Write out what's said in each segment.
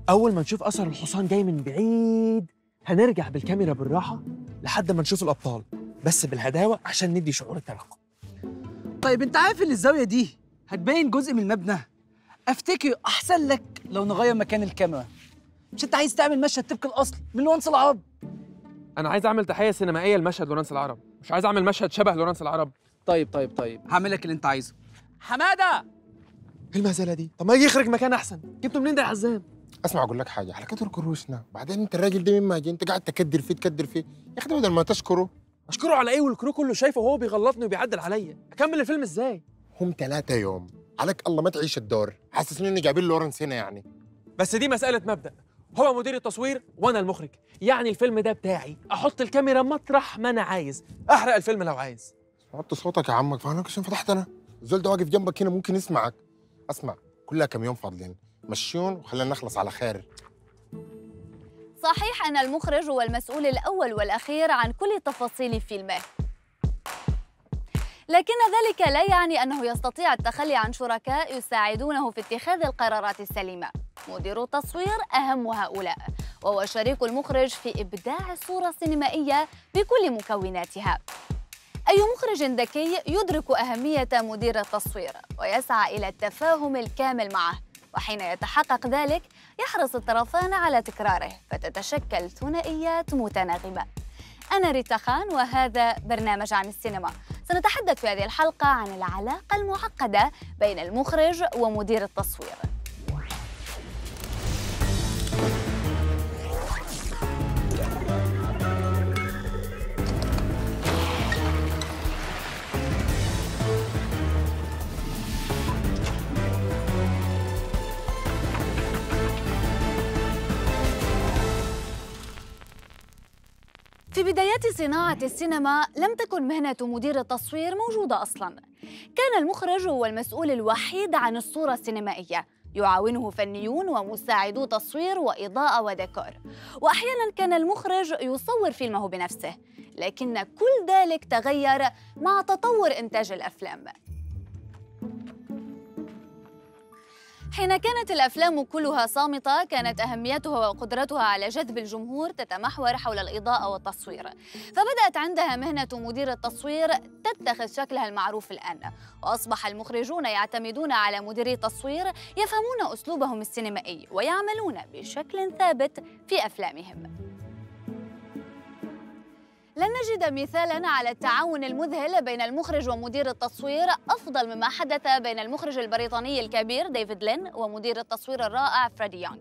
اول ما نشوف اثر الحصان جاي من بعيد هنرجع بالكاميرا بالراحه لحد ما نشوف الابطال، بس بالهداوه عشان ندي شعور الترقب. طيب انت عارف ان الزاويه دي هتبين جزء من المبنى؟ افتكر احسن لك لو نغير مكان الكاميرا. مش انت عايز تعمل مشهد طبق الاصل من لورنس العرب؟ انا عايز اعمل تحيه سينمائيه لمشهد لورنس العرب، مش عايز اعمل مشهد شبه لورنس العرب. طيب هعمل لك اللي انت عايزه. حماده، ايه المهزله دي؟ طب ما يجي يخرج مكان احسن. جبته منين ده يا عزام؟ اسمع اقول لك حاجه، على كتر كروشنا بعدين انت الراجل ده مما جه انت قاعد تكدر فيه يا اخي، بدل ما تشكره. اشكره على ايه والكرو كله شايفه وهو بيغلطني وبيعدل عليا؟ اكمل الفيلم ازاي؟ هم 3 يوم عليك الله ما تعيش الدور، حاسسني اني جايبين لورنس هنا يعني. بس دي مساله مبدا، هو مدير التصوير وانا المخرج، يعني الفيلم ده بتاعي، احط الكاميرا مطرح ما انا عايز، احرق الفيلم لو عايز. حط صوتك يا عمك، فانا عشان فتحت انا الزول ده واقف جنبك هنا ممكن يسمعك. اسمع، كلها كم يوم فاضلين، مشيون وخلينا نخلص على خير. صحيح أن المخرج هو المسؤول الأول والأخير عن كل تفاصيل فيلمه، لكن ذلك لا يعني أنه يستطيع التخلي عن شركاء يساعدونه في اتخاذ القرارات السليمة. مدير التصوير أهم هؤلاء، وهو شريك المخرج في إبداع الصورة السينمائية بكل مكوناتها. أي مخرج ذكي يدرك أهمية مدير التصوير ويسعى إلى التفاهم الكامل معه، وحين يتحقق ذلك يحرص الطرفان على تكراره فتتشكل ثنائيات متناغمة. أنا ريتا خان وهذا برنامج عن السينما. سنتحدث في هذه الحلقة عن العلاقة المعقدة بين المخرج ومدير التصوير. في بدايات صناعة السينما لم تكن مهنة مدير التصوير موجودة أصلاً. كان المخرج هو المسؤول الوحيد عن الصورة السينمائية، يعاونه فنيون ومساعدو تصوير وإضاءة وديكور، وأحياناً كان المخرج يصور فيلمه بنفسه، لكن كل ذلك تغير مع تطور إنتاج الأفلام. حين كانت الأفلام كلها صامتة كانت أهميتها وقدرتها على جذب الجمهور تتمحور حول الإضاءة والتصوير، فبدأت عندها مهنة مدير التصوير تتخذ شكلها المعروف الآن، وأصبح المخرجون يعتمدون على مديري التصوير يفهمون أسلوبهم السينمائي ويعملون بشكل ثابت في أفلامهم. لن نجد مثالاً على التعاون المذهل بين المخرج ومدير التصوير أفضل مما حدث بين المخرج البريطاني الكبير ديفيد لين ومدير التصوير الرائع فريدي يونغ.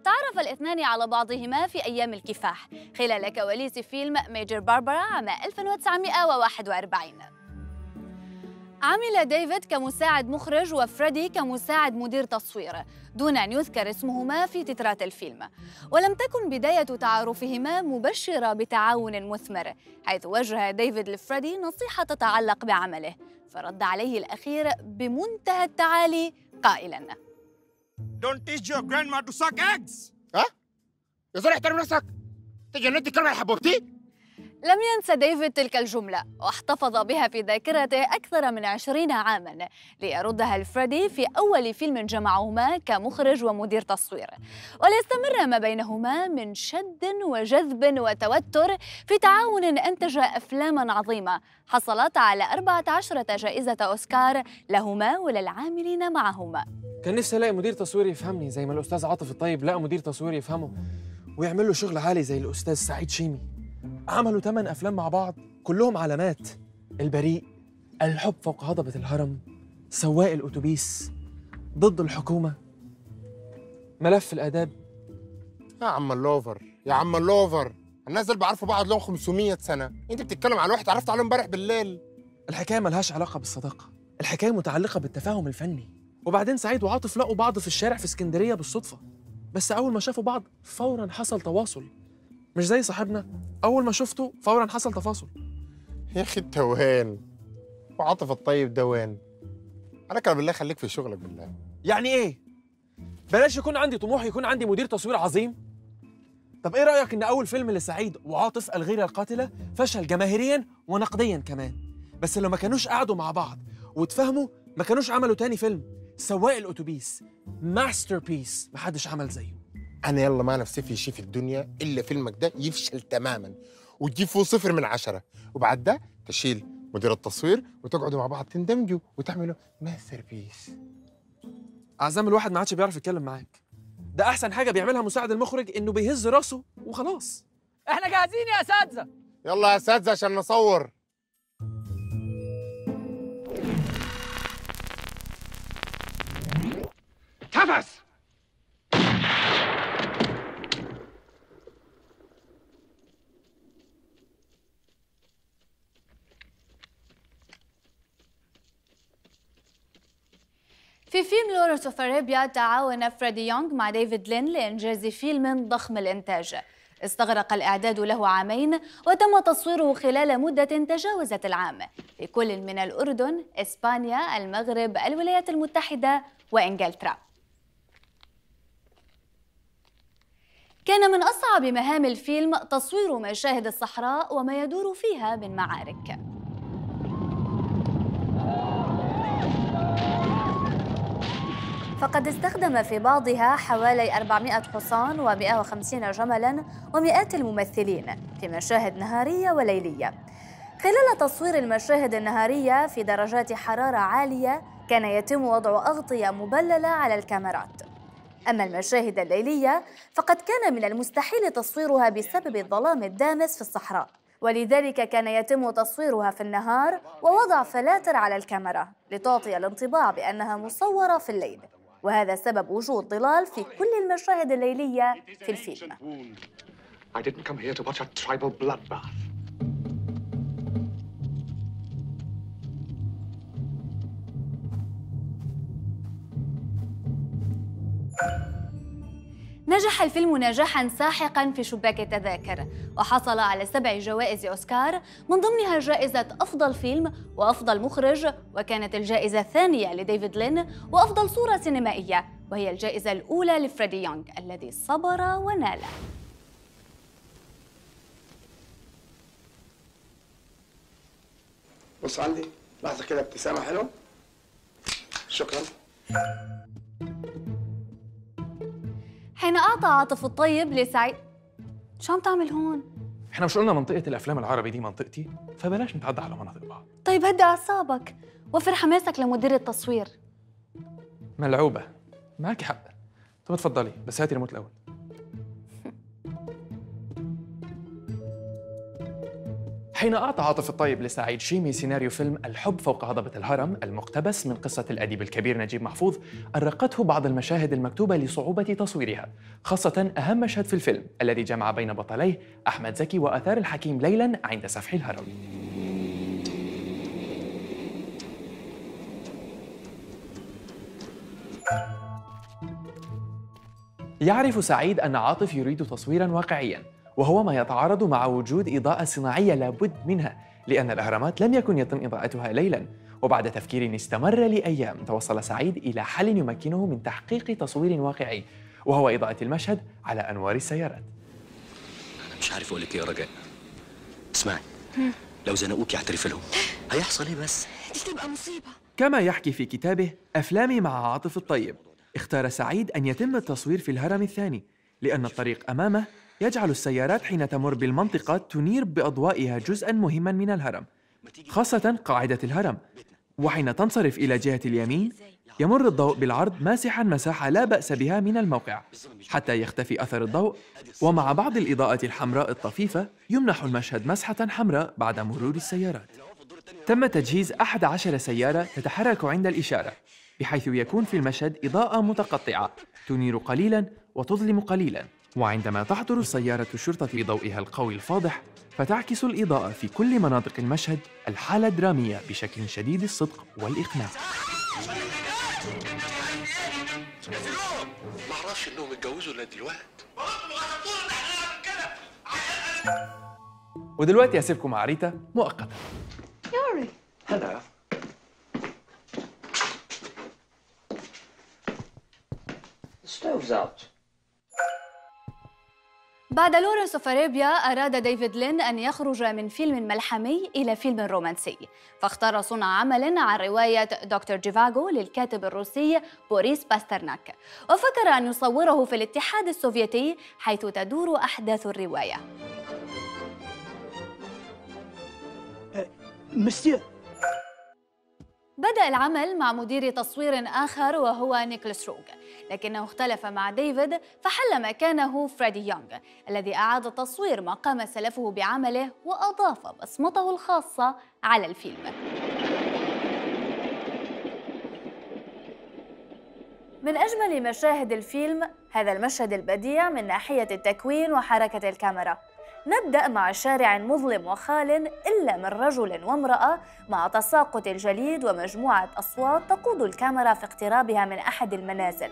تعرف الاثنان على بعضهما في أيام الكفاح خلال كواليس فيلم ميجر باربرا عام 1941. عمل ديفيد كمساعد مخرج وفريدي كمساعد مدير تصوير دون أن يذكر اسمهما في تترات الفيلم، ولم تكن بداية تعارفهما مبشرة بتعاون مثمر، حيث وجه ديفيد لفريدي نصيحة تتعلق بعمله، فرد عليه الأخير بمنتهى التعالي قائلاً: Don't teach your grandma to suck eggs. ها؟ يا زول احترم نفسك، تجننت الكلمة يا حبوبتي؟ لم ينسى ديفيد تلك الجملة واحتفظ بها في ذاكرته أكثر من 20 عاماً ليردها لفريدي في أول فيلم جمعهما كمخرج ومدير تصوير، وليستمر ما بينهما من شد وجذب وتوتر في تعاون أنتج أفلاماً عظيمة حصلت على 14 جائزة أوسكار لهما وللعاملين معهما. كان نفسي الاقي مدير تصوير يفهمني زي ما الاستاذ عاطف الطيب لقى مدير تصوير يفهمه ويعمل له شغل عالي زي الاستاذ سعيد شيمي. عملوا 8 أفلام مع بعض كلهم علامات: البريء، الحب فوق هضبة الهرم، سواق الأتوبيس، ضد الحكومة، ملف الآداب. يا عم اللوفر يا عم اللوفر، الناس اللي بعرفوا بعض لهم 500 سنة، انت بتتكلم على واحد عرفت عليه امبارح بالليل. الحكاية ملهاش علاقة بالصداقة، الحكاية متعلقة بالتفاهم الفني. وبعدين سعيد وعاطف لقوا بعض في الشارع في اسكندرية بالصدفة، بس أول ما شافوا بعض فوراً حصل تواصل، مش زي صاحبنا أول ما شفته فوراً حصل تفاصل. يا أخي أنت وين؟ وعاطف الطيب ده وين؟ أنا كان بالله خليك في شغلك بالله. يعني إيه؟ بلاش يكون عندي طموح يكون عندي مدير تصوير عظيم؟ طب إيه رأيك إن أول فيلم لسعيد وعاطف الغيرة القاتلة فشل جماهيرياً ونقدياً كمان، بس لو ما كانوش قعدوا مع بعض واتفاهموا ما كانوش عملوا تاني فيلم سواق الأتوبيس، ماستر بيس محدش عمل زيه. انا يلا ما نفسي في شيء في الدنيا الا فيلمك ده يفشل تماما وتجيب فيه 0 من 10، وبعد ده تشيل مدير التصوير وتقعدوا مع بعض تندمجوا وتعملوا ماستر بيس. اعزام الواحد ما عادش بيعرف يتكلم معاك. ده احسن حاجه بيعملها مساعد المخرج، انه بيهز راسه وخلاص. احنا جاهزين يا اساتذه. يلا يا اساتذه عشان نصور. تفس. في فيلم لورنس اوف ارابيا تعاون فريدي يونغ مع ديفيد لين لإنجاز فيلم ضخم الإنتاج استغرق الإعداد له عامين، وتم تصويره خلال مدة تجاوزت العام في كل من الأردن، إسبانيا، المغرب، الولايات المتحدة وإنجلترا. كان من أصعب مهام الفيلم تصوير مشاهد الصحراء وما يدور فيها من معارك. فقد استخدم في بعضها حوالي 400 حصان و150 جملاً ومئات الممثلين في مشاهد نهارية وليلية. خلال تصوير المشاهد النهارية في درجات حرارة عالية كان يتم وضع أغطية مبللة على الكاميرات. أما المشاهد الليلية فقد كان من المستحيل تصويرها بسبب الظلام الدامس في الصحراء، ولذلك كان يتم تصويرها في النهار ووضع فلاتر على الكاميرا لتعطي الانطباع بأنها مصورة في الليل، وهذا سبب وجود ظلال في كل المشاهد الليلية في الفيلم. I didn't come here to watch a tribal bloodbath. نجح الفيلم نجاحاً ساحقاً في شباك التذاكر، وحصل على 7 جوائز أوسكار، من ضمنها جائزة أفضل فيلم وأفضل مخرج، وكانت الجائزة الثانية لديفيد لين، وأفضل صورة سينمائية، وهي الجائزة الأولى لفريدي يونغ الذي صبر ونال. بص عندي لحظة كده ابتسامة حلوة. شكرا. حين أعطى عاطف الطيب لسعيد. شو عم تعمل هون؟ احنا مش قلنا منطقة الأفلام العربي دي منطقتي؟ فبلاش نتعدى على مناطق بعض. طيب هدي أعصابك، وفر حماسك لمدير التصوير. ملعوبة، معاكي حق. طب اتفضلي، بس هاتي الريموت الأول. حين أعطى عاطف الطيب لسعيد شيمي سيناريو فيلم الحب فوق هضبة الهرم المقتبس من قصة الأديب الكبير نجيب محفوظ، أرقته بعض المشاهد المكتوبة لصعوبة تصويرها، خاصة أهم مشهد في الفيلم الذي جمع بين بطليه أحمد زكي وآثار الحكيم ليلاً عند سفح الهرم. يعرف سعيد أن عاطف يريد تصويراً واقعياً، وهو ما يتعارض مع وجود إضاءة صناعية لابد منها، لأن الأهرامات لم يكن يتم إضاءتها ليلاً. وبعد تفكير استمر لأيام توصل سعيد إلى حل يمكنه من تحقيق تصوير واقعي، وهو إضاءة المشهد على أنوار السيارات. أنا مش عارف أقول لك إيه يا رجاء. اسمعي، لو زنقوكي اعترف لهم هيحصل إيه بس؟ دي تبقى مصيبة. كما يحكي في كتابه أفلامي مع عاطف الطيب، اختار سعيد أن يتم التصوير في الهرم الثاني، لأن الطريق أمامه يجعل السيارات حين تمر بالمنطقة تنير بأضوائها جزءاً مهماً من الهرم، خاصة قاعدة الهرم، وحين تنصرف إلى جهة اليمين يمر الضوء بالعرض ماسحاً مساحة لا بأس بها من الموقع حتى يختفي أثر الضوء، ومع بعض الإضاءة الحمراء الطفيفة يمنح المشهد مسحة حمراء بعد مرور السيارات. تم تجهيز 11 سيارة تتحرك عند الإشارة، بحيث يكون في المشهد إضاءة متقطعة تنير قليلاً وتظلم قليلاً، وعندما تحضر سيارة الشرطة بضوئها القوي الفاضح فتعكس الإضاءة في كل مناطق المشهد الحالة الدرامية بشكل شديد الصدق والإقناع. ما اعرفش انهم اتجوزوا الا دلوقتي. ودلوقتي هسيبكم مع ريتا مؤقتا. يوري. هلا. The stove's out. بعد لورنس اوف ارابيا أراد ديفيد لين أن يخرج من فيلم ملحمي إلى فيلم رومانسي، فاختار صنع عمل عن رواية دكتور جيفاغو للكاتب الروسي بوريس باسترناك، وفكر أن يصوره في الاتحاد السوفيتي حيث تدور أحداث الرواية. مسيو، بدأ العمل مع مدير تصوير آخر وهو نيكولاس روغ، لكنه اختلف مع ديفيد فحل مكانه فريدي يونغ الذي أعاد تصوير ما قام سلفه بعمله وأضاف بصمته الخاصة على الفيلم. من أجمل مشاهد الفيلم هذا المشهد البديع من ناحية التكوين وحركة الكاميرا. نبدأ مع شارع مظلم وخال إلا من رجل وامرأة مع تساقط الجليد ومجموعة أصوات تقود الكاميرا في اقترابها من أحد المنازل.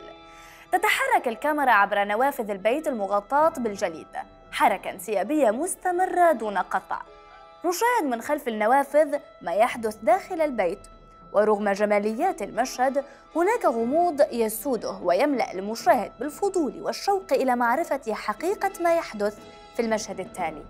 تتحرك الكاميرا عبر نوافذ البيت المغطاة بالجليد حركة انسيابية مستمرة دون قطع. نشاهد من خلف النوافذ ما يحدث داخل البيت، ورغم جماليات المشهد هناك غموض يسوده ويملأ المشاهد بالفضول والشوق إلى معرفة حقيقة ما يحدث في المشهد التالي.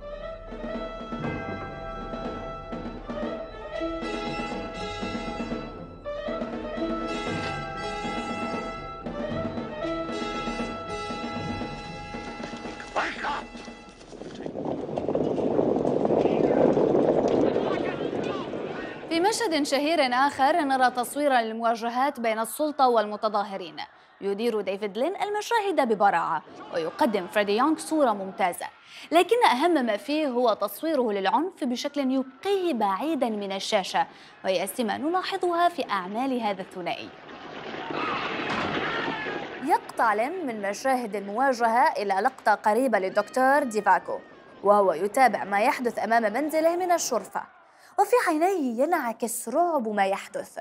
في مشهد شهير آخر نرى تصويرا للمواجهات بين السلطة والمتظاهرين. يدير ديفيد لين المشاهد ببراعة ويقدم فريدي يونغ صورة ممتازة، لكن أهم ما فيه هو تصويره للعنف بشكل يبقيه بعيدا من الشاشة، وهي سمة نلاحظها في أعمال هذا الثنائي. يقطع لين من مشاهد المواجهة إلى لقطة قريبة للدكتور ديفاغو وهو يتابع ما يحدث أمام منزله من الشرفة، وفي عينيه ينعكس رعب ما يحدث،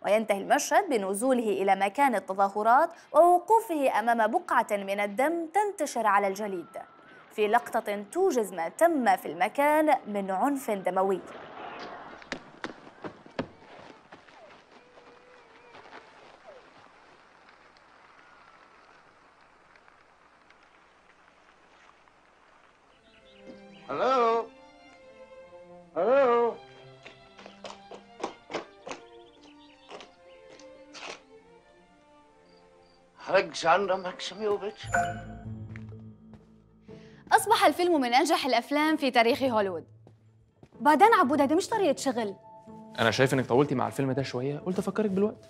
وينتهي المشهد بنزوله إلى مكان التظاهرات ووقوفه أمام بقعة من الدم تنتشر على الجليد في لقطة توجز ما تم في المكان من عنف دموي. Hello? Hello? Alexander Maximovich. أصبح الفيلم من أنجح الأفلام في تاريخ هوليوود. بعدين عبود هذه مش طريقة شغل. أنا شايف إنك طولتي مع الفيلم ده شوية، قلت أفكرك بالوقت.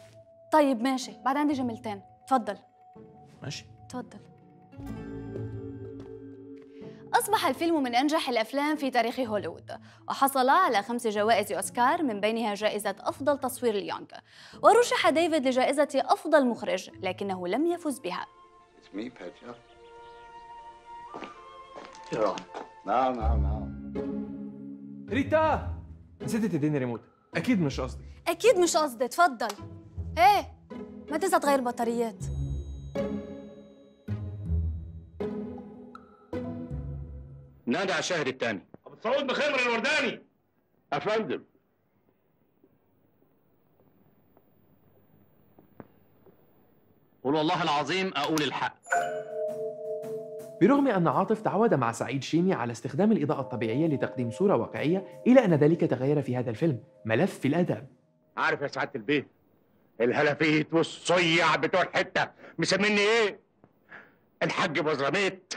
طيب ماشي، بعد عندي جملتين، تفضل. ماشي. تفضل. أصبح الفيلم من أنجح الأفلام في تاريخ هوليوود، وحصل على 5 جوائز أوسكار من بينها جائزة أفضل تصوير ليونغ، ورشح ديفيد لجائزة أفضل مخرج لكنه لم يفز بها. ريتا، نسيتي تديني ريموت. أكيد مش قصدي. أكيد مش قصدي، تفضل. إيه، ما تنسى تغير بطاريات. نادي على الشاهد الثاني. ابو سعود بخمر الورداني. افندم. قول والله العظيم اقول الحق. برغم أن عاطف تعود مع سعيد شيمي على استخدام الإضاءة الطبيعية لتقديم صورة واقعية، إلا أن ذلك تغير في هذا الفيلم ملف في الآداب. عارف يا سعاده البيت، الهلافيت والصيع بتوع الحته مسميني ايه؟ الحاج بزراميت.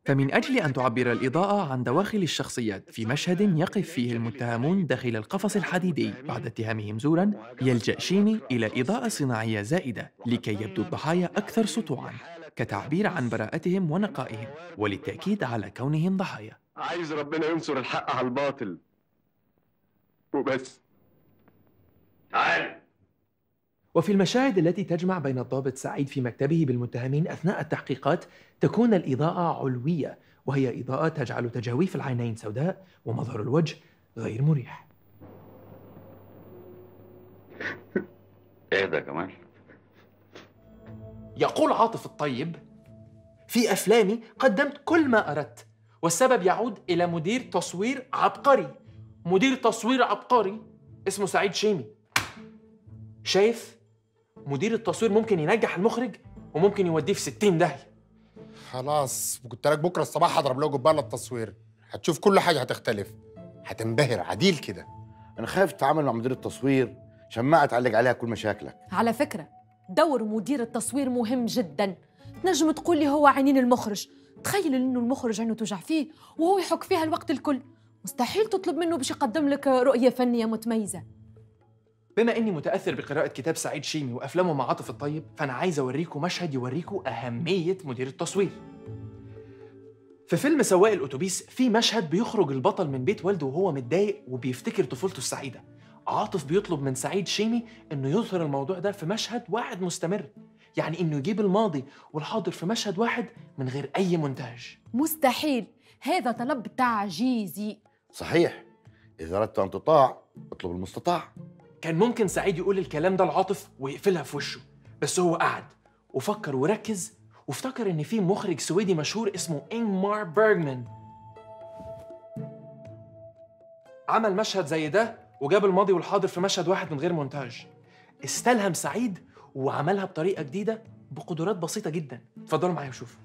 فمن أجل أن تعبر الإضاءة عن دواخل الشخصيات في مشهد يقف فيه المتهمون داخل القفص الحديدي بعد اتهامهم زوراً، يلجأ شيمي إلى إضاءة صناعية زائدة لكي يبدو الضحايا أكثر سطوعاً، كتعبير عن براءتهم ونقائهم، وللتأكيد على كونهم ضحايا. عايز ربنا ينصر الحق على الباطل وبس. تعال. وفي المشاهد التي تجمع بين الضابط سعيد في مكتبه بالمتهمين أثناء التحقيقات تكون الإضاءة علوية، وهي إضاءة تجعل تجاويف العينين سوداء ومظهر الوجه غير مريح. اهدى كمان. يقول عاطف الطيب: في أفلامي قدمت كل ما أردت، والسبب يعود إلى مدير تصوير عبقري. مدير تصوير عبقري اسمه سعيد شيمي. شايف؟ مدير التصوير ممكن ينجح المخرج وممكن يوديه في 60 داهية. خلاص قلت لك بكره الصباح هضرب له قبال التصوير، هتشوف كل حاجه هتختلف، هتنبهر عديل كده. انا خايف تتعامل مع مدير التصوير شماعه تعلق عليها كل مشاكلك. على فكرة دور مدير التصوير مهم جدا. تنجم تقول لي هو عينين المخرج. تخيل انه المخرج عينه توجع فيه وهو يحك فيها الوقت الكل. مستحيل تطلب منه باش يقدم لك رؤية فنية متميزة. بما اني متاثر بقراءه كتاب سعيد شيمي وافلامه مع عاطف الطيب، فانا عايز اوريكم مشهد يوريكم اهميه مدير التصوير. في فيلم سواق الاتوبيس في مشهد بيخرج البطل من بيت والده وهو متضايق وبيفتكر طفولته السعيده. عاطف بيطلب من سعيد شيمي انه يظهر الموضوع ده في مشهد واحد مستمر، يعني انه يجيب الماضي والحاضر في مشهد واحد من غير اي مونتاج. مستحيل، هذا طلب تعجيزي. صحيح، اذا اردت ان تطاع اطلب المستطاع. كان ممكن سعيد يقول الكلام ده لعاطف ويقفلها في وشه، بس هو قعد وفكر وركز وافتكر ان في مخرج سويدي مشهور اسمه إنغمار بيرغمان عمل مشهد زي ده وجاب الماضي والحاضر في مشهد واحد من غير مونتاج. استلهم سعيد وعملها بطريقة جديدة بقدرات بسيطة جدا. اتفضلوا معايا وشوفوا.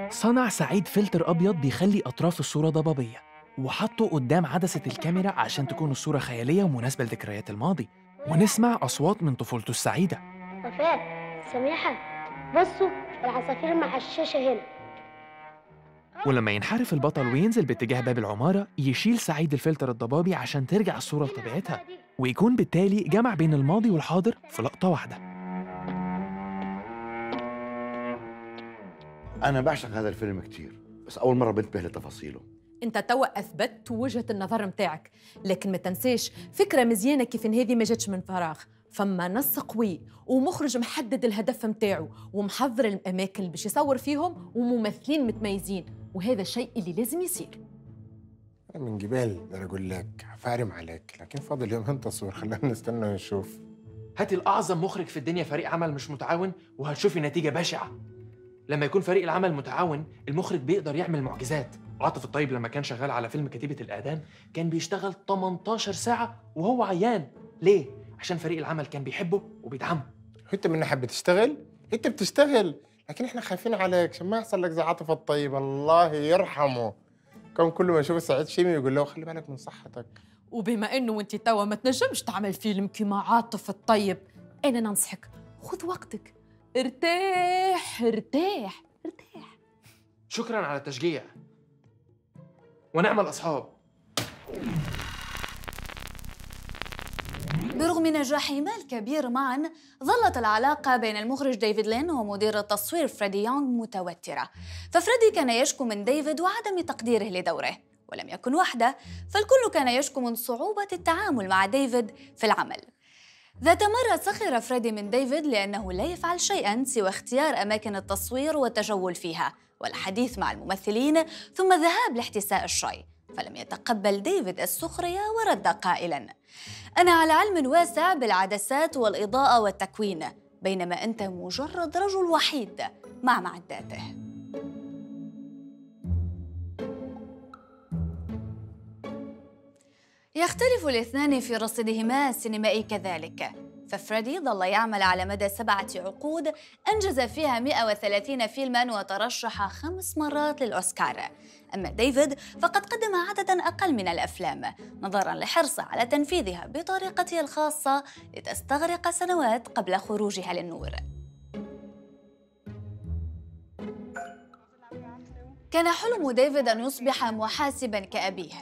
صنع سعيد فلتر أبيض بيخلي أطراف الصورة ضبابية وحطه قدام عدسة الكاميرا عشان تكون الصورة خيالية ومناسبة لذكريات الماضي، ونسمع أصوات من طفولته السعيدة. وفاء، سميحة، بصوا العصافير مع الشاشة هنا. ولما ينحرف البطل وينزل باتجاه باب العمارة يشيل سعيد الفلتر الضبابي عشان ترجع الصورة لطبيعتها، ويكون بالتالي جمع بين الماضي والحاضر في لقطة واحدة. انا بعشق هذا الفيلم كتير، بس اول مرة بنتبه لتفاصيله. انت توا اثبتت وجهة النظر متاعك، لكن ما تنساش فكرة مزيانة كيف ان هذه ما جاتش من فراغ. فما نص قوي ومخرج محدد الهدف متاعه ومحضر الاماكن اللي باش يصور فيهم وممثلين متميزين، وهذا الشيء اللي لازم يصير. انا من جبال ده اقول لك فارم عليك، لكن فاضل يومين تصوير، خلينا نستنى ونشوف. هاتي الأعظم مخرج في الدنيا فريق عمل مش متعاون وهتشوفي نتيجة بشعة. لما يكون فريق العمل متعاون المخرج بيقدر يعمل معجزات. عاطف الطيب لما كان شغال على فيلم كتيبة الآدام كان بيشتغل 18 ساعة وهو عيان. ليه؟ عشان فريق العمل كان بيحبه وبيدعمه. انت من ناحية بتشتغل؟ انت بتشتغل، لكن احنا خايفين عليك عشان ما يحصل لك زي عاطف الطيب الله يرحمه. كان كل ما يشوف سعيد شيمي يقول له خلي بالك من صحتك. وبما انه انت توا ما تنجمش تعمل فيلم كيما عاطف الطيب، انا ننصحك خذ وقتك، ارتاح ارتاح ارتاح. شكراً على التشجيع ونعمل أصحاب. برغم نجاحهما الكبير معاً، ظلت العلاقة بين المخرج ديفيد لين ومدير التصوير فريدي يونغ متوترة. ففريدي كان يشكو من ديفيد وعدم تقديره لدوره، ولم يكن وحده، فالكل كان يشكو من صعوبة التعامل مع ديفيد في العمل. ذات مرة سخر فريدي من ديفيد لأنه لا يفعل شيئاً سوى اختيار أماكن التصوير والتجول فيها والحديث مع الممثلين ثم الذهاب لاحتساء الشاي. فلم يتقبل ديفيد السخرية ورد قائلاً: أنا على علم واسع بالعدسات والإضاءة والتكوين، بينما أنت مجرد رجل وحيد مع معداته. يختلف الاثنان في رصيدهما السينمائي كذلك، ففريدي ظل يعمل على مدى 7 عقود أنجز فيها 130 فيلماً وترشح 5 مرات للأوسكار. أما ديفيد فقد قدم عدداً أقل من الأفلام نظراً لحرصه على تنفيذها بطريقته الخاصة لتستغرق سنوات قبل خروجها للنور. كان حلم ديفيد أن يصبح محاسباً كأبيه،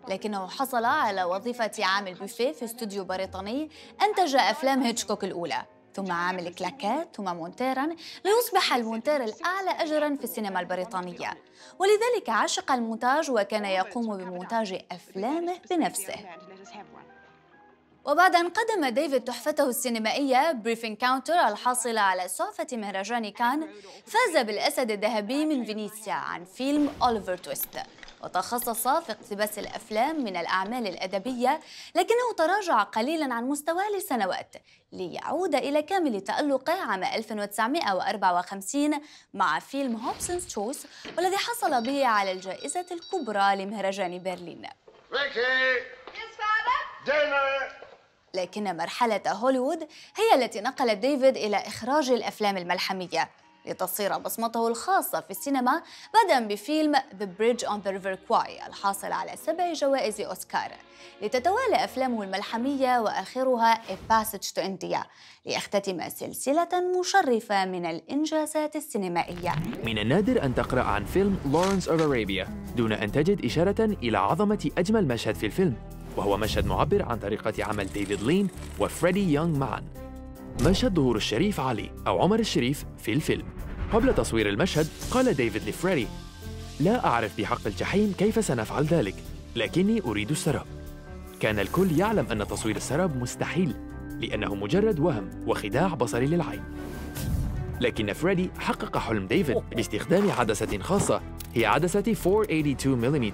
لكنه حصل على وظيفة عامل بوفيه في استوديو بريطاني أنتج أفلام هيتشكوك الأولى، ثم عامل كلاكات، ثم مونتيراً، ليصبح المونتير الأعلى أجراً في السينما البريطانية. ولذلك عشق المونتاج وكان يقوم بمونتاج أفلامه بنفسه. وبعد أن قدم ديفيد تحفته السينمائية بريف إنكاونتر الحاصلة على سعفة مهرجان كان، فاز بالأسد الذهبي من فينيسيا عن فيلم أوليفر تويست، وتخصص في اقتباس الأفلام من الأعمال الأدبية، لكنه تراجع قليلاً عن مستواه لسنوات ليعود إلى كامل تألقه عام 1954 مع فيلم هوبسونز تشويس، والذي حصل به على الجائزة الكبرى لمهرجان برلين. لكن مرحلة هوليوود هي التي نقلت ديفيد إلى إخراج الأفلام الملحمية لتصير بصمته الخاصة في السينما، بدءاً بفيلم The Bridge on the River Kwai الحاصل على 7 جوائز أوسكار، لتتوالى أفلامه الملحمية وآخرها A Passage to India، ليختتم سلسلة مشرفة من الإنجازات السينمائية. من النادر أن تقرأ عن فيلم Lawrence of Arabia دون أن تجد إشارة إلى عظمة أجمل مشهد في الفيلم، وهو مشهد معبر عن طريقة عمل ديفيد لين وفريدي يونغ معاً. مشهد ظهور الشريف علي أو عمر الشريف في الفيلم. قبل تصوير المشهد قال ديفيد لفريدي: لا أعرف بحق الجحيم كيف سنفعل ذلك، لكني أريد السراب. كان الكل يعلم أن تصوير السراب مستحيل لأنه مجرد وهم وخداع بصري للعين، لكن فريدي حقق حلم ديفيد باستخدام عدسة خاصة هي عدسة 482 ملم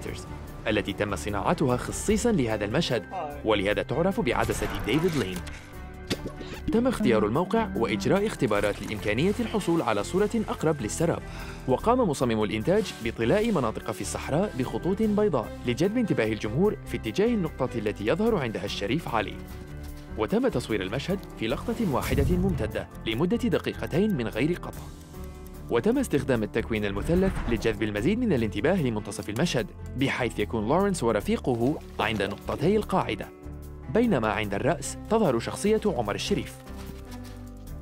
التي تم صناعتها خصيصاً لهذا المشهد، ولهذا تعرف بعدسة ديفيد لين. تم اختيار الموقع وإجراء اختبارات لإمكانية الحصول على صورة أقرب للسراب، وقام مصمم الإنتاج بطلاء مناطق في الصحراء بخطوط بيضاء لجذب انتباه الجمهور في اتجاه النقطة التي يظهر عندها الشريف علي. وتم تصوير المشهد في لقطة واحدة ممتدة لمدة 2 دقيقتين من غير قطع. وتم استخدام التكوين المثلث لجذب المزيد من الانتباه لمنتصف المشهد، بحيث يكون لورنس ورفيقه عند نقطتي القاعدة، بينما عند الرأس تظهر شخصية عمر الشريف.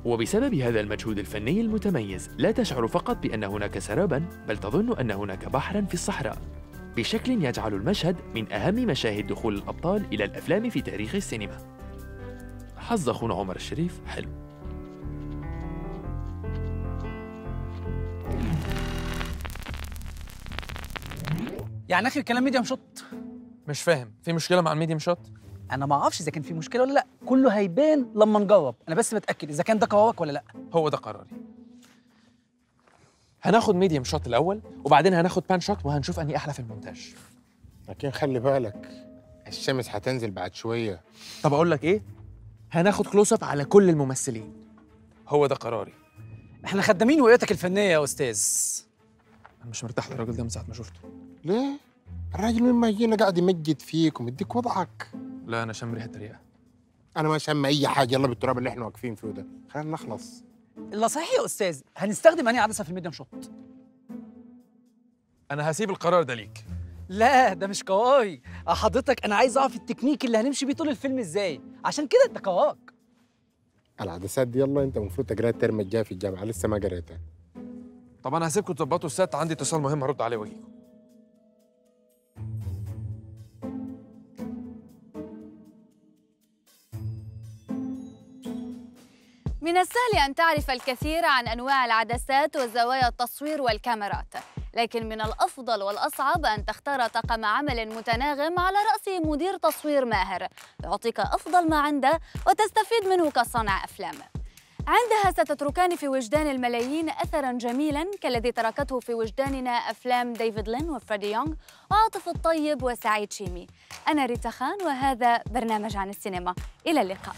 وبسبب هذا المجهود الفني المتميز لا تشعر فقط بأن هناك سراباً، بل تظن أن هناك بحراً في الصحراء، بشكل يجعل المشهد من أهم مشاهد دخول الأبطال إلى الأفلام في تاريخ السينما. حظ أخونا عمر الشريف حلو. يعني آخر كلام ميديم شوت؟ مش فاهم، في مشكلة مع الميديم شوت؟ أنا ما أعرفش إذا كان في مشكلة ولا لأ، كله هيبان لما نجرب، أنا بس بتأكد إذا كان ده قرارك ولا لأ. هو ده قراري. هناخد ميديم شوت الأول وبعدين هناخد بان شوت وهنشوف أني أحلى في المونتاج. لكن خلي بالك الشمس هتنزل بعد شوية. طب أقول لك إيه؟ هناخد كلوز اب على كل الممثلين. هو ده قراري. إحنا خدامين رؤيتك الفنية يا أستاذ. أنا مش مرتاح للراجل ده من ساعة ما شفته. ليه؟ الراجل من ما يجينا قاعد يمجد فيك ومديك وضعك. لا أنا شم ريحة ريقة. أنا ما شم أي حاجة، يلا بالتراب اللي إحنا واقفين فيه ده، خلينا نخلص. لا صحيح يا أستاذ، هنستخدم أنهي عدسة في الميديم شوت؟ أنا هسيب القرار ده ليك. لا ده مش قراري، حضرتك أنا عايز أعرف التكنيك اللي هنمشي بيه طول الفيلم إزاي، عشان كده ده قرارك. العدسات دي يلا أنت المفروض تقراها الترم الجاي في الجامعة، لسه ما قريتها. طب أنا هسيبكم تظبطوا السات، عندي اتصال مهم هرد عليه واجيكم. من السهل أن تعرف الكثير عن أنواع العدسات وزوايا التصوير والكاميرات، لكن من الأفضل والأصعب أن تختار طاقم عمل متناغم على رأسه مدير تصوير ماهر يعطيك أفضل ما عنده وتستفيد منه كصانع أفلام. عندها ستتركان في وجدان الملايين أثراً جميلاً كالذي تركته في وجداننا أفلام ديفيد لين وفريدي يونغ وعاطف الطيب وسعيد شيمي. أنا ريتا خان وهذا برنامج عن السينما، إلى اللقاء.